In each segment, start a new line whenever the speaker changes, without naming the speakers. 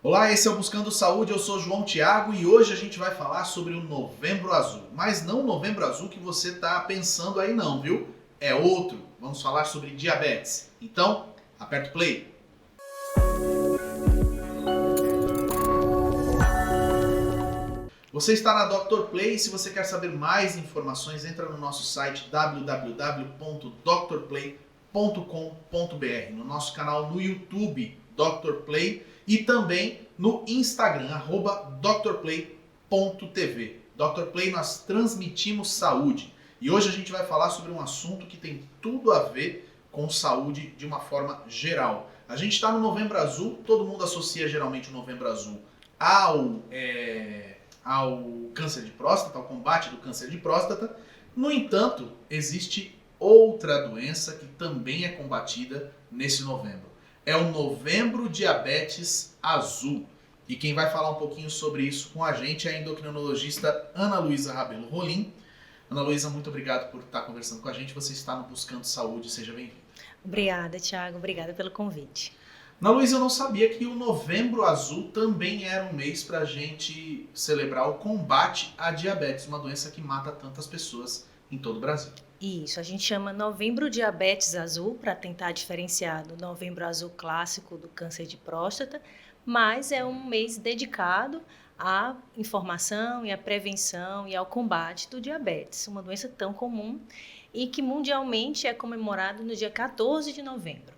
Olá, esse é o Buscando Saúde, eu sou João Tiago e hoje a gente vai falar sobre o Novembro Azul. Mas não o Novembro Azul que você está pensando aí não, viu? É outro. Vamos falar sobre diabetes. Então, aperta o play. Você está na Dr. Play e se você quer saber mais informações, entra no nosso site www.drplay.com.br, no nosso canal no YouTube, Dr. Play, e também no Instagram, @drplay.tv. Dr. Play, nós transmitimos saúde. E hoje a gente vai falar sobre um assunto que tem tudo a ver com saúde de uma forma geral. A gente está no Novembro Azul, todo mundo associa geralmente o Novembro Azul ao câncer de próstata, ao combate do câncer de próstata. No entanto, existe outra doença que também é combatida nesse novembro. É o Novembro Diabetes Azul. E quem vai falar um pouquinho sobre isso com a gente é a endocrinologista Ana Luísa Rabelo Rolim. Ana Luísa, muito obrigado por estar conversando com a gente. Você está no Buscando Saúde, seja bem-vinda.
Obrigada, Tiago. Obrigada pelo convite.
Ana Luísa, eu não sabia que o Novembro Azul também era um mês para a gente celebrar o combate à diabetes, uma doença que mata tantas pessoas em todo o Brasil.
Isso, a gente chama Novembro Diabetes Azul para tentar diferenciar do Novembro Azul clássico do câncer de próstata, mas é um mês dedicado à informação e à prevenção e ao combate do diabetes, uma doença tão comum e que mundialmente é comemorado no dia 14 de novembro.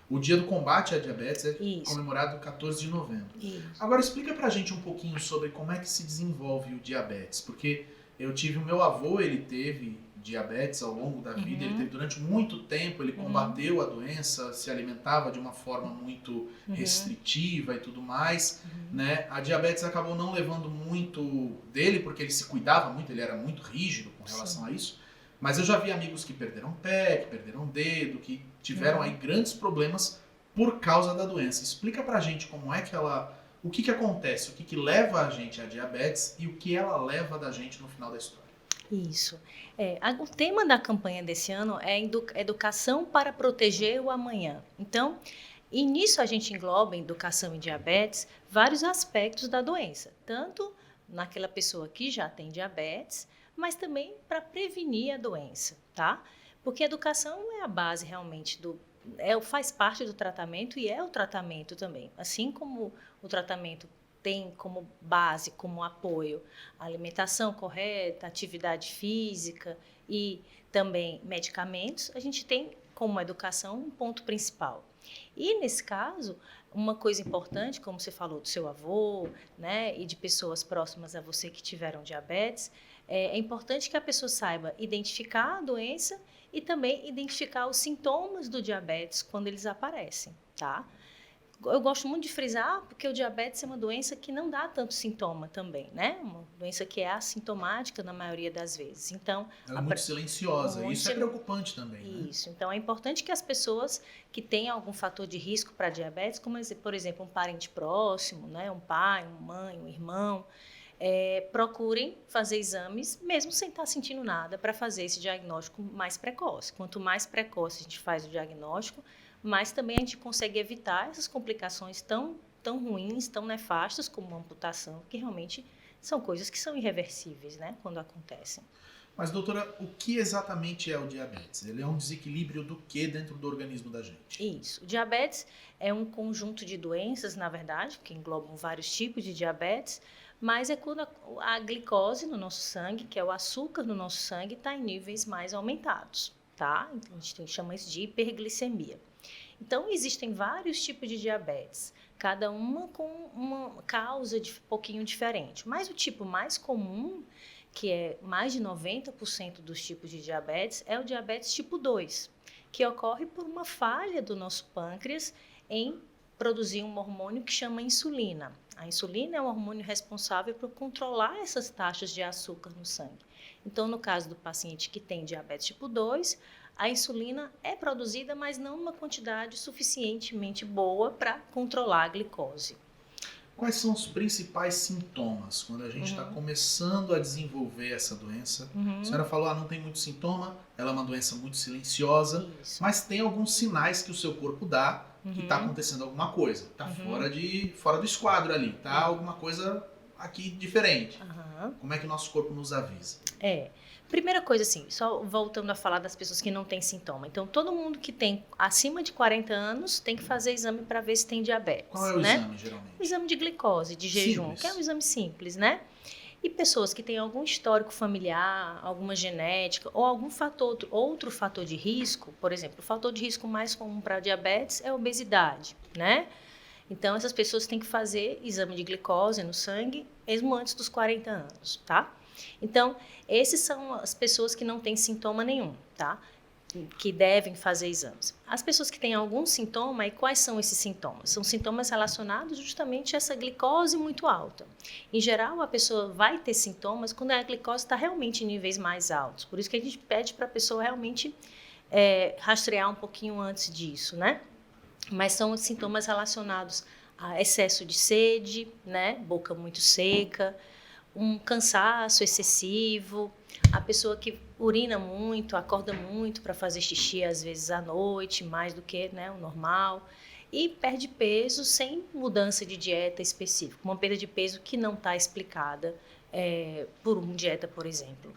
O dia do combate à diabetes é
Isso.
comemorado 14 de novembro.
Isso.
Agora explica pra gente um pouquinho sobre como é que se desenvolve o diabetes, porque eu tive o meu avô, ele teve diabetes ao longo da vida, ele teve durante muito tempo, ele combateu a doença, se alimentava de uma forma muito restritiva e tudo mais, né? A diabetes acabou não levando muito dele, porque ele se cuidava muito, ele era muito rígido com relação a isso. Mas eu já vi amigos que perderam pé, que perderam dedo, que tiveram aí grandes problemas por causa da doença. Explica pra gente como é que ela... O que acontece, o que leva a gente à diabetes e o que ela leva da gente no final da história.
Isso. O tema da campanha desse ano é Educação para Proteger o Amanhã. Então, e nisso a gente engloba em educação em diabetes vários aspectos da doença, tanto naquela pessoa que já tem diabetes, mas também para prevenir a doença, tá? Porque a educação é a base realmente faz parte do tratamento e é o tratamento também. Assim como o tratamento tem como base, como apoio, a alimentação correta, atividade física e também medicamentos, a gente tem como educação um ponto principal. E nesse caso, uma coisa importante, como você falou do seu avô, né, e de pessoas próximas a você que tiveram diabetes, é importante que a pessoa saiba identificar a doença e também identificar os sintomas do diabetes quando eles aparecem, tá? Eu gosto muito de frisar porque o diabetes é uma doença que não dá tanto sintoma também, né? Uma doença que é assintomática na maioria das vezes. Então,
ela é muito silenciosa, isso é preocupante também, né?
Isso, então é importante que as pessoas que têm algum fator de risco para diabetes, como por exemplo um parente próximo, né? Um pai, uma mãe, um irmão, procurem fazer exames, mesmo sem estar sentindo nada, para fazer esse diagnóstico mais precoce. Quanto mais precoce a gente faz o diagnóstico, mais também a gente consegue evitar essas complicações tão ruins, tão nefastas como uma amputação, que realmente são coisas que são irreversíveis, né, quando acontecem.
Mas, doutora, o que exatamente é o diabetes? Ele é um desequilíbrio do que dentro do organismo da gente?
Isso. O diabetes é um conjunto de doenças, na verdade, que englobam vários tipos de diabetes, mas é quando a glicose no nosso sangue, que é o açúcar no nosso sangue, está em níveis mais aumentados, tá? Então, a gente chama isso de hiperglicemia. Então, existem vários tipos de diabetes, cada uma com uma causa um pouquinho diferente. Mas o tipo mais comum, que é mais de 90% dos tipos de diabetes, é o diabetes tipo 2, que ocorre por uma falha do nosso pâncreas em produzir um hormônio que chama insulina. A insulina é um hormônio responsável por controlar essas taxas de açúcar no sangue. Então, no caso do paciente que tem diabetes tipo 2, a insulina é produzida, mas não numa quantidade suficientemente boa para controlar a glicose.
Quais são os principais sintomas quando a gente está começando a desenvolver essa doença? A senhora falou, não tem muito sintoma, ela é uma doença muito silenciosa, mas tem alguns sinais que o seu corpo dá que está acontecendo alguma coisa. Está fora do esquadro ali. Tá alguma coisa aqui diferente. Como é que o nosso corpo nos avisa?
Primeira coisa, assim, só voltando a falar das pessoas que não têm sintoma. Então, todo mundo que tem acima de 40 anos tem que fazer exame para ver se tem diabetes.
Qual é o exame, geralmente?
O exame de glicose, de jejum,
Simples.
que é um exame simples, né? E pessoas que têm algum histórico familiar, alguma genética ou algum outro fator de risco, por exemplo, o fator de risco mais comum para diabetes é a obesidade, né? Então, essas pessoas têm que fazer exame de glicose no sangue mesmo antes dos 40 anos, tá? Então, essas são as pessoas que não têm sintoma nenhum, tá? Que devem fazer exames. As pessoas que têm algum sintoma, e quais são esses sintomas? São sintomas relacionados justamente a essa glicose muito alta. Em geral, a pessoa vai ter sintomas quando a glicose está realmente em níveis mais altos. Por isso que a gente pede para a pessoa realmente rastrear um pouquinho antes disso, né? Mas são sintomas relacionados a excesso de sede, né? Boca muito seca, um cansaço excessivo, a pessoa que urina muito, acorda muito para fazer xixi às vezes à noite, mais do que, né, o normal, e perde peso sem mudança de dieta específica, uma perda de peso que não está explicada por uma dieta, por exemplo.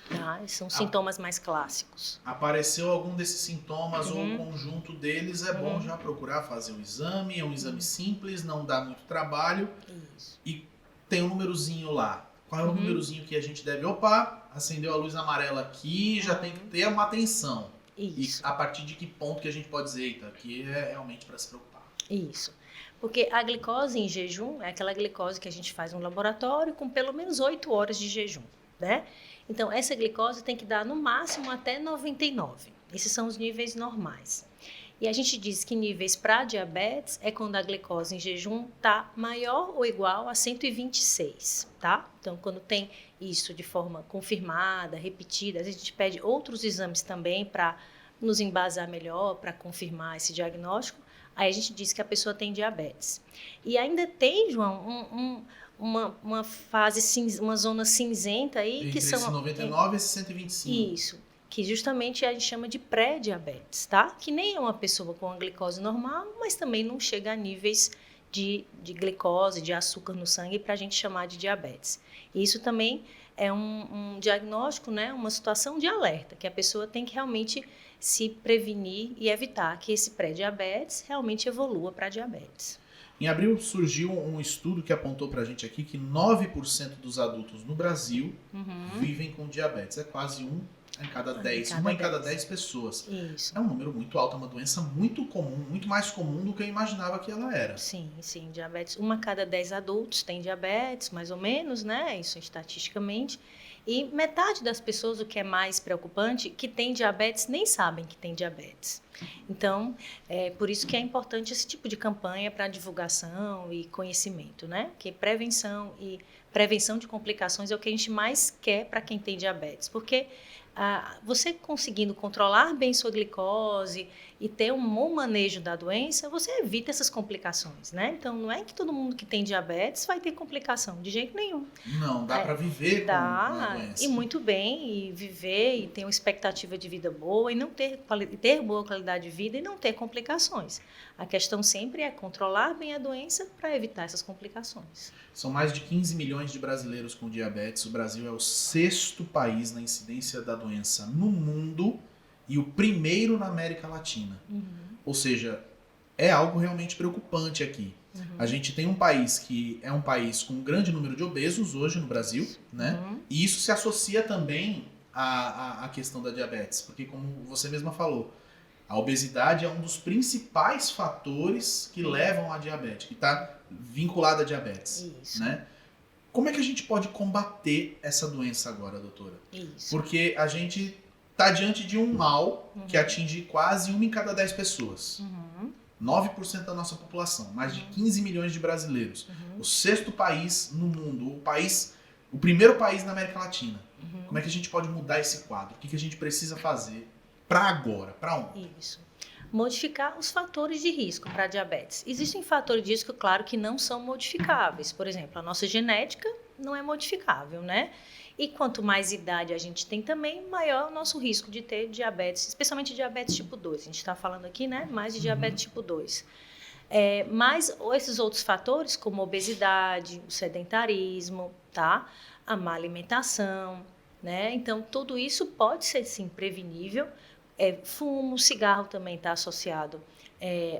Tá? São sintomas mais clássicos.
Apareceu algum desses sintomas ou o conjunto deles, é bom já procurar fazer um exame, é um exame simples, não dá muito trabalho.
Isso.
E tem um númerozinho lá. Qual é o númerozinho que a gente deve... Opa, acendeu a luz amarela aqui, já tem que ter uma atenção.
Isso.
E a partir de que ponto que a gente pode dizer, eita, aqui é realmente para se preocupar.
Isso. Porque a glicose em jejum é aquela glicose que a gente faz no laboratório com pelo menos 8 horas de jejum, né? Então, essa glicose tem que dar no máximo até 99. Esses são os níveis normais. E a gente diz que níveis para diabetes é quando a glicose em jejum está maior ou igual a 126, tá? Então, quando tem isso de forma confirmada, repetida, a gente pede outros exames também para nos embasar melhor, para confirmar esse diagnóstico. Aí a gente diz que a pessoa tem diabetes. E ainda tem, João, uma fase, uma zona cinzenta aí,
Entre
que são...
esse 99 e esse 125.
Isso, que justamente a gente chama de pré-diabetes, tá? Que nem é uma pessoa com a glicose normal, mas também não chega a níveis de glicose, de açúcar no sangue, para a gente chamar de diabetes. E isso também é um diagnóstico, né? Uma situação de alerta, que a pessoa tem que realmente se prevenir e evitar que esse pré-diabetes realmente evolua para diabetes.
Em abril surgiu um estudo que apontou pra gente aqui que 9% dos adultos no Brasil vivem com diabetes. É quase um em cada 10. Uma em cada 10 pessoas.
Isso.
É um número muito alto, é uma doença muito comum, muito mais comum do que eu imaginava que ela era.
Sim, diabetes. Uma a cada 10 adultos tem diabetes, mais ou menos, né? Isso estatisticamente. E metade das pessoas, o que é mais preocupante, que tem diabetes, nem sabem que tem diabetes. Então, é por isso que é importante esse tipo de campanha para divulgação e conhecimento, né? Que prevenção de complicações é o que a gente mais quer para quem tem diabetes. Porque você conseguindo controlar bem sua glicose e ter um bom manejo da doença, você evita essas complicações, né? Então, não é que todo mundo que tem diabetes vai ter complicação, de jeito nenhum.
Não, dá para viver com a doença.
E muito bem, e viver, e ter uma expectativa de vida boa, e não ter boa qualidade de vida e não ter complicações. A questão sempre é controlar bem a doença para evitar essas complicações.
São mais de 15 milhões de brasileiros com diabetes. O Brasil é o 6º país na incidência da doença no mundo e o 1º na América Latina. Ou seja, é algo realmente preocupante aqui. A gente tem um país que é um país com um grande número de obesos hoje no Brasil, né? E isso se associa também à questão da diabetes, porque como você mesma falou, a obesidade é um dos principais fatores que levam à diabetes, que está vinculado à diabetes.
Isso.
Né? Como é que a gente pode combater essa doença agora, doutora?
Isso.
Porque a gente está diante de um mal que atinge quase 1 em cada 10 pessoas. 9% da nossa população, mais de 15 milhões de brasileiros. O 6º país no mundo, o 1º país na América Latina. Como é que a gente pode mudar esse quadro? O que a gente precisa fazer para agora? Para onde?
Isso. Modificar os fatores de risco para diabetes. Existem fatores de risco, claro, que não são modificáveis. Por exemplo, a nossa genética não é modificável, né? E quanto mais idade a gente tem também, maior é o nosso risco de ter diabetes, especialmente diabetes tipo 2. A gente está falando aqui, né, mais de diabetes tipo 2. Mas esses outros fatores, como obesidade, o sedentarismo, tá? A má alimentação, né? Então, tudo isso pode ser, sim, prevenível. Fumo, cigarro também está associado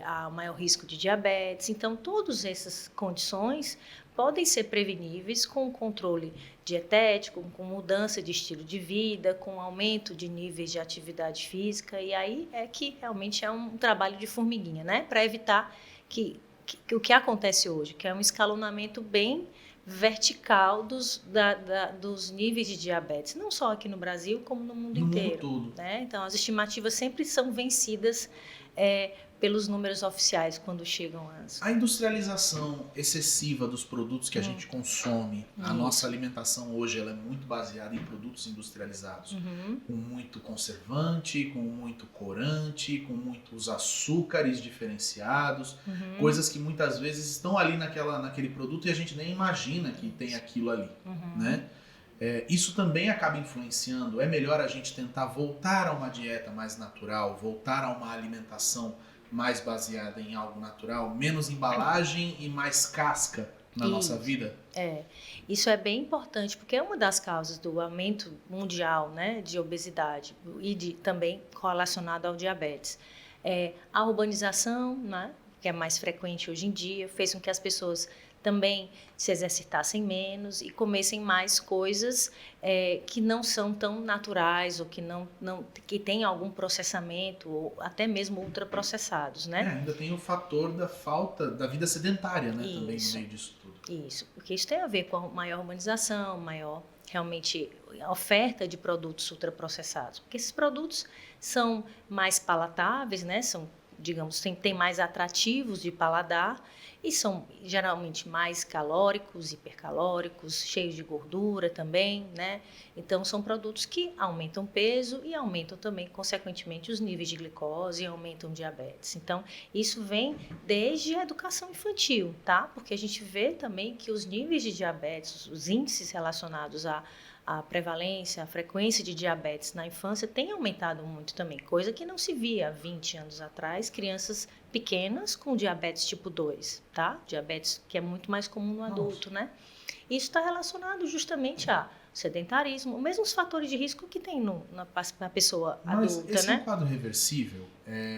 a maior risco de diabetes. Então, todas essas condições podem ser preveníveis com controle dietético, com mudança de estilo de vida, com aumento de níveis de atividade física. E aí é que realmente é um trabalho de formiguinha, né? Para evitar que o que acontece hoje, que é um escalonamento bem vertical dos níveis de diabetes, não só aqui no Brasil, como no mundo inteiro.
No mundo todo.
Né? Então, as estimativas sempre são vencidas pelos números oficiais quando chegam às...
A industrialização excessiva dos produtos que a gente consome, a nossa alimentação hoje ela é muito baseada em produtos industrializados, com muito conservante, com muito corante, com muitos açúcares diferenciados, coisas que muitas vezes estão ali naquele produto e a gente nem imagina que tem aquilo ali, né? Isso também acaba influenciando. É melhor a gente tentar voltar a uma dieta mais natural, voltar a uma alimentação mais baseada em algo natural, menos embalagem e mais casca na nossa vida?
Isso é bem importante, porque é uma das causas do aumento mundial, né, de obesidade e também correlacionado ao diabetes. A urbanização, né, que é mais frequente hoje em dia, fez com que as pessoas também se exercitassem menos e comessem mais coisas que não são tão naturais ou que têm algum processamento ou até mesmo ultraprocessados, né?
Ainda tem o fator da falta da vida sedentária, né, também no meio disso tudo.
Isso, porque isso tem a ver com a maior urbanização, maior realmente a oferta de produtos ultraprocessados, porque esses produtos são mais palatáveis, né? São, digamos, tem mais atrativos de paladar e são geralmente mais calóricos, hipercalóricos, cheios de gordura também, né? Então, são produtos que aumentam peso e aumentam também, consequentemente, os níveis de glicose e aumentam diabetes. Então, isso vem desde a educação infantil, tá? Porque a gente vê também que os níveis de diabetes, os índices relacionados à prevalência, a frequência de diabetes na infância tem aumentado muito também, coisa que não se via há 20 anos atrás, crianças pequenas com diabetes tipo 2, tá? Diabetes que é muito mais comum no adulto, né? Isso está relacionado justamente ao sedentarismo, mesmos fatores de risco que tem na pessoa adulta, né? Mas
esse é um quadro reversível?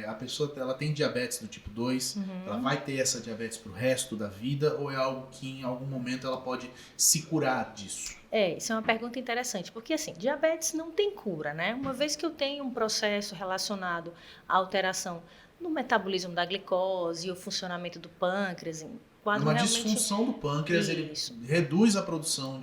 A pessoa ela tem diabetes do tipo 2, ela vai ter essa diabetes pro resto da vida ou é algo que em algum momento ela pode se curar disso?
Isso é uma pergunta interessante, porque assim, diabetes não tem cura, né? Uma vez que eu tenho um processo relacionado à alteração no metabolismo da glicose e o funcionamento do pâncreas, quadro
uma
realmente...
disfunção do pâncreas, ele reduz a produção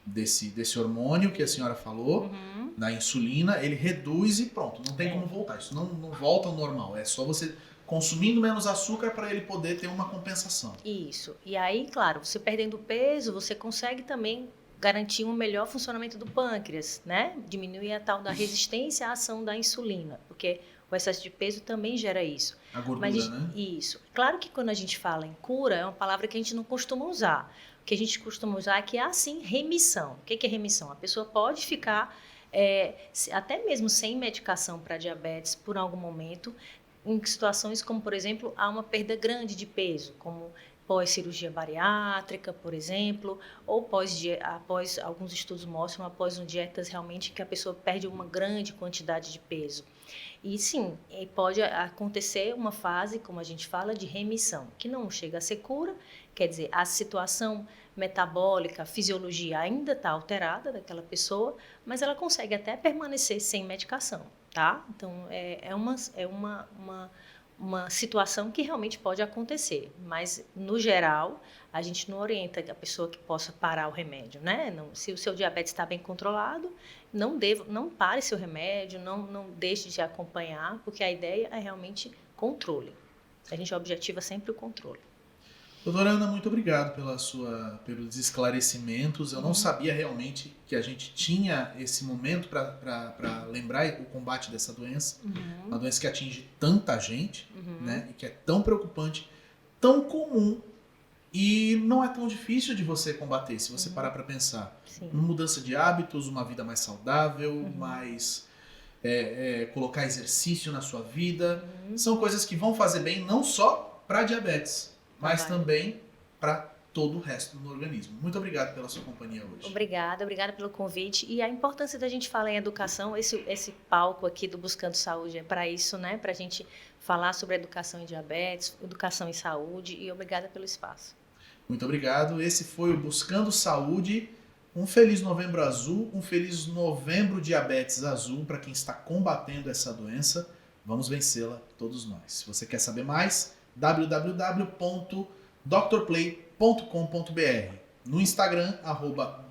desse hormônio que a senhora falou, da insulina, ele reduz e pronto, não tem como voltar, isso não volta ao normal, é só você consumindo menos açúcar para ele poder ter uma compensação.
Isso, e aí, claro, você perdendo peso, você consegue também garantir um melhor funcionamento do pâncreas, né? Diminuir a tal da resistência à ação da insulina, porque o excesso de peso também gera isso.
A gordura, né?
Isso. Claro que quando a gente fala em cura, é uma palavra que a gente não costuma usar. O que a gente costuma usar é que há, sim, remissão. O que é remissão? A pessoa pode ficar, até mesmo sem medicação para diabetes por algum momento, em situações como, por exemplo, há uma perda grande de peso, como pós-cirurgia bariátrica, por exemplo, ou após alguns estudos mostram, após dietas realmente que a pessoa perde uma grande quantidade de peso. E sim, pode acontecer uma fase, como a gente fala, de remissão, que não chega a ser cura, quer dizer, a situação metabólica, a fisiologia ainda está alterada daquela pessoa, mas ela consegue até permanecer sem medicação, tá? Então, é uma situação que realmente pode acontecer, mas, no geral, a gente não orienta a pessoa que possa parar o remédio, né? Não, se o seu diabetes está bem controlado, não pare seu remédio, não deixe de acompanhar, porque a ideia é realmente controle. A gente objetiva sempre o controle.
Doutora Ana, muito obrigado pelos esclarecimentos. Eu não sabia realmente que a gente tinha esse momento para lembrar o combate dessa doença. Uma doença que atinge tanta gente, né? E que é tão preocupante, tão comum E não é tão difícil de você combater, se você parar para pensar.
Sim.
Uma mudança de hábitos, uma vida mais saudável, mais colocar exercício na sua vida. São coisas que vão fazer bem não só para diabetes, mas também para todo o resto do organismo. Muito obrigado pela sua companhia hoje.
Obrigada pelo convite. E a importância da gente falar em educação, esse palco aqui do Buscando Saúde é para isso, né? Para a gente falar sobre educação em diabetes, educação em saúde, e obrigada pelo espaço.
Muito obrigado. Esse foi o Buscando Saúde. Um feliz Novembro Azul, um feliz Novembro Diabetes Azul para quem está combatendo essa doença. Vamos vencê-la todos nós. Se você quer saber mais, www.drplay.com.br. No Instagram,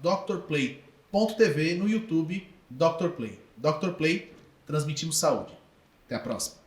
@drplay.tv. No YouTube, Dr. Play. Dr. Play, transmitimos saúde. Até a próxima.